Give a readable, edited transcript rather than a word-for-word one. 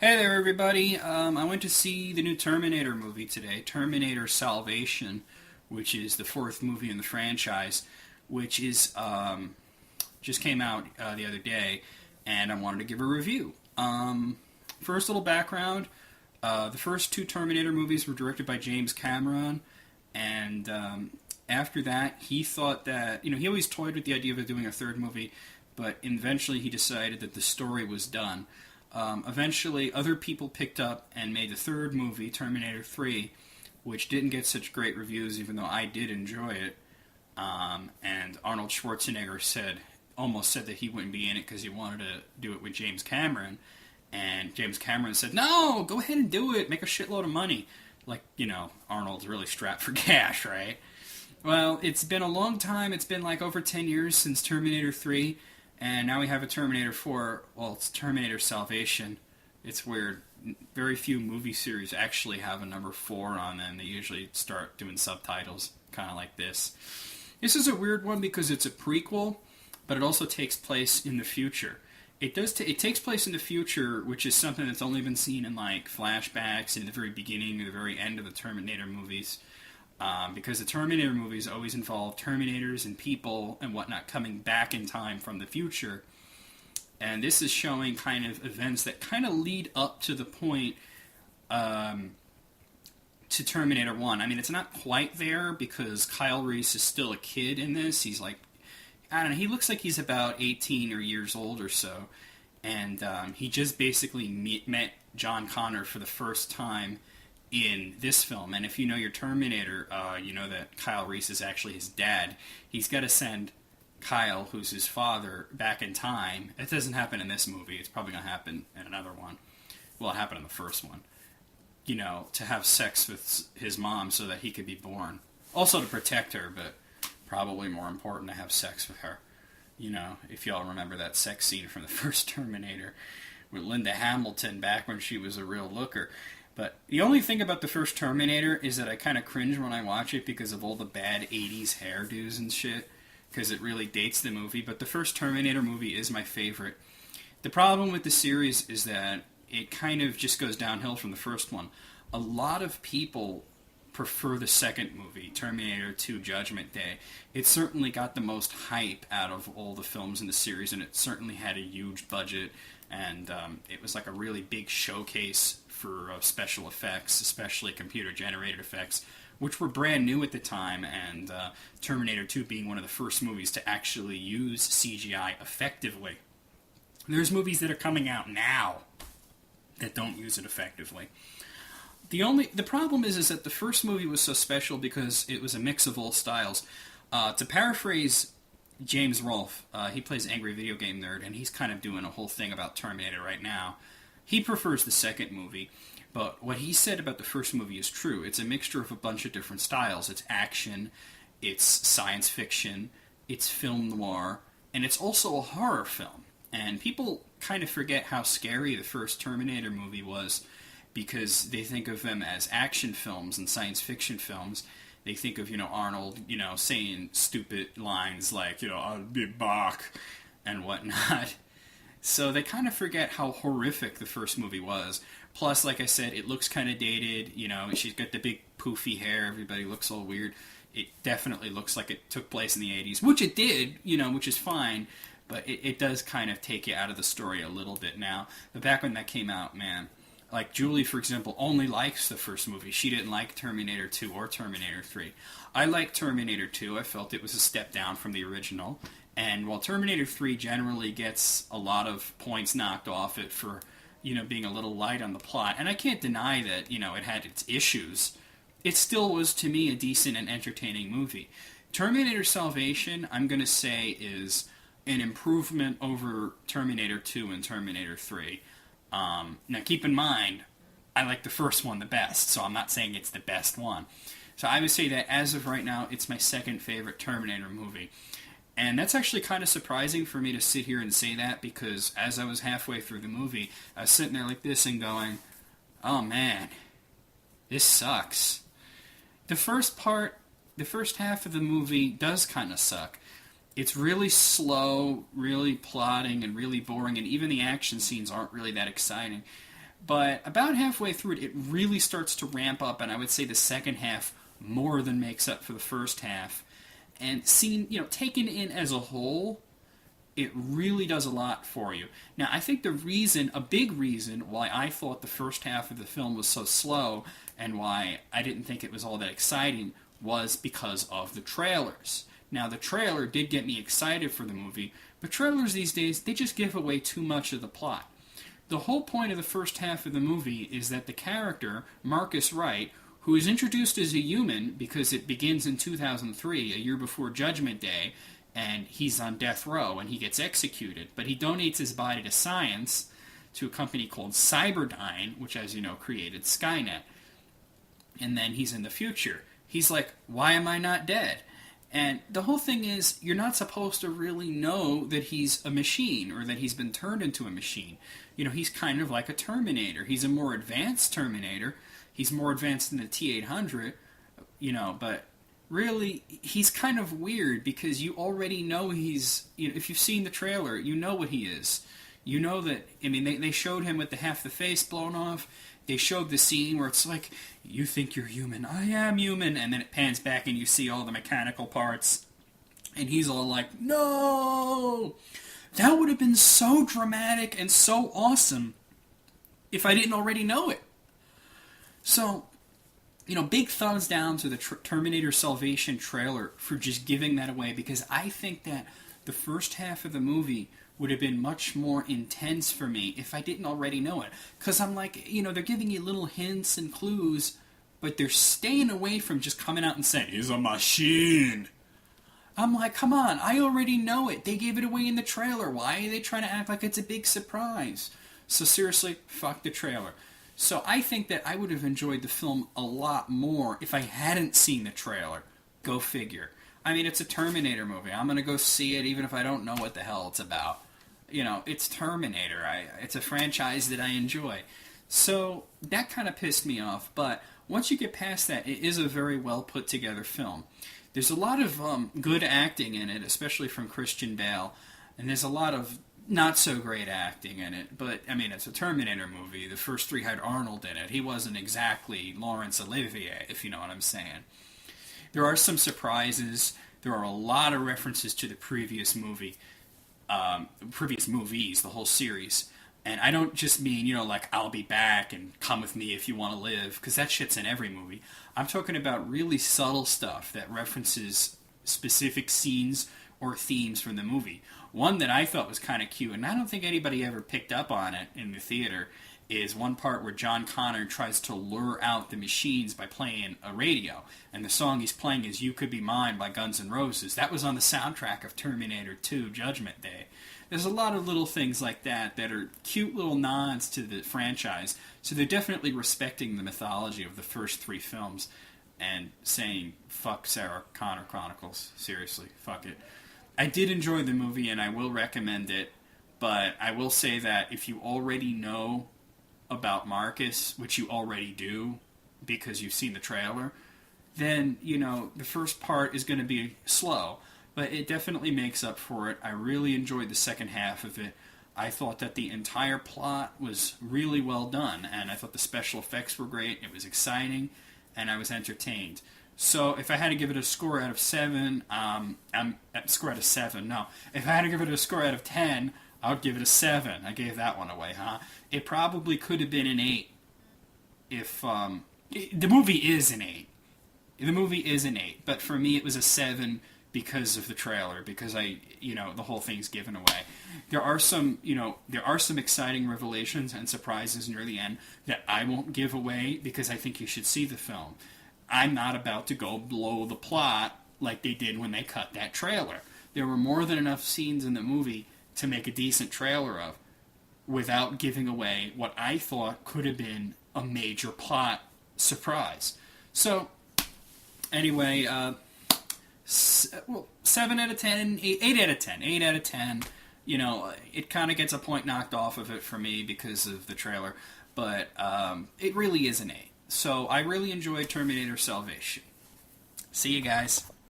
Hey there, everybody. I went to see the new Terminator movie today, Terminator Salvation, which is the fourth movie in the franchise, which is just came out the other day, and I wanted to give a review. First, little background: the first two Terminator movies were directed by James Cameron, and after that, he thought that he always toyed with the idea of doing a third movie, but eventually he decided that the story was done. Eventually, other people picked up and made the third movie, Terminator 3, which didn't get such great reviews, even though I did enjoy it. And Arnold Schwarzenegger almost said that he wouldn't be in it because he wanted to do it with James Cameron. And James Cameron said, "No, go ahead and do it. Make a shitload of money." Like, Arnold's really strapped for cash, right? Well, it's been a long time. It's been like over 10 years since Terminator 3. And now we have a Terminator 4. Well, it's Terminator Salvation. It's weird. Very few movie series actually have a number 4 on them. They usually start doing subtitles, kind of like this. This is a weird one because it's a prequel, but it also takes place in the future. It takes place in the future, which is something that's only been seen in like flashbacks in the very beginning or the very end of the Terminator movies. Because the Terminator movies always involve Terminators and people and whatnot coming back in time from the future. And this is showing kind of events that kind of lead up to the point to Terminator 1. I mean, it's not quite there because Kyle Reese is still a kid in this. He's like, I don't know, he looks like he's about 18 or years old or so. And he just basically met John Connor for the first time in this film. And if you know your Terminator, you know that Kyle Reese is actually his dad. He's got to send Kyle, who's his father, back in time. It doesn't happen in this movie. It's probably going to happen in another one. Well, it happened in the first one. To have sex with his mom so that he could be born. Also to protect her, but probably more important to have sex with her. If y'all remember that sex scene from the first Terminator with Linda Hamilton back when she was a real looker. But the only thing about the first Terminator is that I kind of cringe when I watch it because of all the bad 80s hairdos and shit, because it really dates the movie. But the first Terminator movie is my favorite. The problem with the series is that it kind of just goes downhill from the first one. A lot of people prefer the second movie, Terminator 2 Judgment Day. It certainly got the most hype out of all the films in the series, and it certainly had a huge budget, and it was like a really big showcase for special effects, especially computer-generated effects, which were brand new at the time, and Terminator 2 being one of the first movies to actually use CGI effectively. There's movies that are coming out now that don't use it effectively. The problem is that the first movie was so special because it was a mix of all styles. To paraphrase James Rolfe, he plays Angry Video Game Nerd, and he's kind of doing a whole thing about Terminator right now. He prefers the second movie, but what he said about the first movie is true. It's a mixture of a bunch of different styles. It's action, it's science fiction, it's film noir, and it's also a horror film. And people kind of forget how scary the first Terminator movie was because they think of them as action films and science fiction films. They think of, Arnold, saying stupid lines like, I'll be back and whatnot. So they kind of forget how horrific the first movie was. Plus, like I said, it looks kind of dated. She's got the big poofy hair. Everybody looks all weird. It definitely looks like it took place in the 80s, which it did, which is fine. But it does kind of take you out of the story a little bit now. But back when that came out, man, like Julie, for example, only likes the first movie. She didn't like Terminator 2 or Terminator 3. I liked Terminator 2. I felt it was a step down from the original. And while Terminator 3 generally gets a lot of points knocked off it for, being a little light on the plot, and I can't deny that, it had its issues, it still was, to me, a decent and entertaining movie. Terminator Salvation, I'm going to say, is an improvement over Terminator 2 and Terminator 3. Now, keep in mind, I like the first one the best, so I'm not saying it's the best one. So I would say that, as of right now, it's my second favorite Terminator movie. And that's actually kind of surprising for me to sit here and say that, because as I was halfway through the movie, I was sitting there like this and going, oh man, this sucks. The first half of the movie does kind of suck. It's really slow, really plotting, and really boring, and even the action scenes aren't really that exciting. But about halfway through it, it really starts to ramp up, and I would say the second half more than makes up for the first half. And taken in as a whole, it really does a lot for you. Now, I think a big reason why I thought the first half of the film was so slow and why I didn't think it was all that exciting was because of the trailers. Now, the trailer did get me excited for the movie, but trailers these days, they just give away too much of the plot. The whole point of the first half of the movie is that the character, Marcus Wright, who is introduced as a human because it begins in 2003, a year before Judgment Day, and he's on death row and he gets executed, but he donates his body to science, to a company called Cyberdyne, which, as you know, created Skynet. And then he's in the future. He's like, why am I not dead? And the whole thing is, you're not supposed to really know that he's a machine or that he's been turned into a machine. He's kind of like a Terminator. He's a more advanced Terminator. He's more advanced than the T-800, but really, he's kind of weird because you already know if you've seen the trailer, you know what he is. You know that, they showed him with half the face blown off. They showed the scene where it's like, you think you're human, I am human, and then it pans back and you see all the mechanical parts. And he's all like, no! That would have been so dramatic and so awesome if I didn't already know it. So, big thumbs down to the Terminator Salvation trailer for just giving that away, because I think that the first half of the movie would have been much more intense for me if I didn't already know it. Because I'm like, they're giving you little hints and clues, but they're staying away from just coming out and saying, he's a machine. I'm like, come on, I already know it. They gave it away in the trailer. Why are they trying to act like it's a big surprise? So seriously, fuck the trailer. So I think that I would have enjoyed the film a lot more if I hadn't seen the trailer. Go figure. It's a Terminator movie. I'm going to go see it even if I don't know what the hell it's about. It's Terminator. It's a franchise that I enjoy. So that kind of pissed me off. But once you get past that, it is a very well put together film. There's a lot of good acting in it, especially from Christian Bale. And there's a lot of not so great acting in it. But, it's a Terminator movie. The first three had Arnold in it. He wasn't exactly Laurence Olivier, if you know what I'm saying. There are some surprises. There are a lot of references to the previous movies, the whole series. And I don't just mean, like, I'll be back and come with me if you want to live, because that shit's in every movie. I'm talking about really subtle stuff that references specific scenes or themes from the movie. One that I thought was kind of cute, and I don't think anybody ever picked up on it in the theater, is one part where John Connor tries to lure out the machines by playing a radio. And the song he's playing is You Could Be Mine by Guns N' Roses. That was on the soundtrack of Terminator 2 Judgment Day. There's a lot of little things like that are cute little nods to the franchise. So they're definitely respecting the mythology of the first three films and saying, fuck Sarah Connor Chronicles. Seriously, fuck it. I did enjoy the movie and I will recommend it. But I will say that if you already know about Marcus, which you already do because you've seen the trailer, then, the first part is going to be slow, but it definitely makes up for it. I really enjoyed the second half of it. I thought that the entire plot was really well done, and I thought the special effects were great, it was exciting, and I was entertained. So if I had to give it a score out of 7, if I had to give it a score out of 10, I would give it a 7. I gave that one away, huh? It probably could have been an 8 if, the movie is an 8. The movie is an 8, but for me it was a 7 because of the trailer, because the whole thing's given away. There are some exciting revelations and surprises near the end that I won't give away because I think you should see the film. I'm not about to go blow the plot like they did when they cut that trailer. There were more than enough scenes in the movie to make a decent trailer of without giving away what I thought could have been a major plot surprise. So, anyway, 7 out of 10, 8 out of 10, 8 out of 10. It kind of gets a point knocked off of it for me because of the trailer, but it really is an 8. So, I really enjoyed Terminator Salvation. See you guys.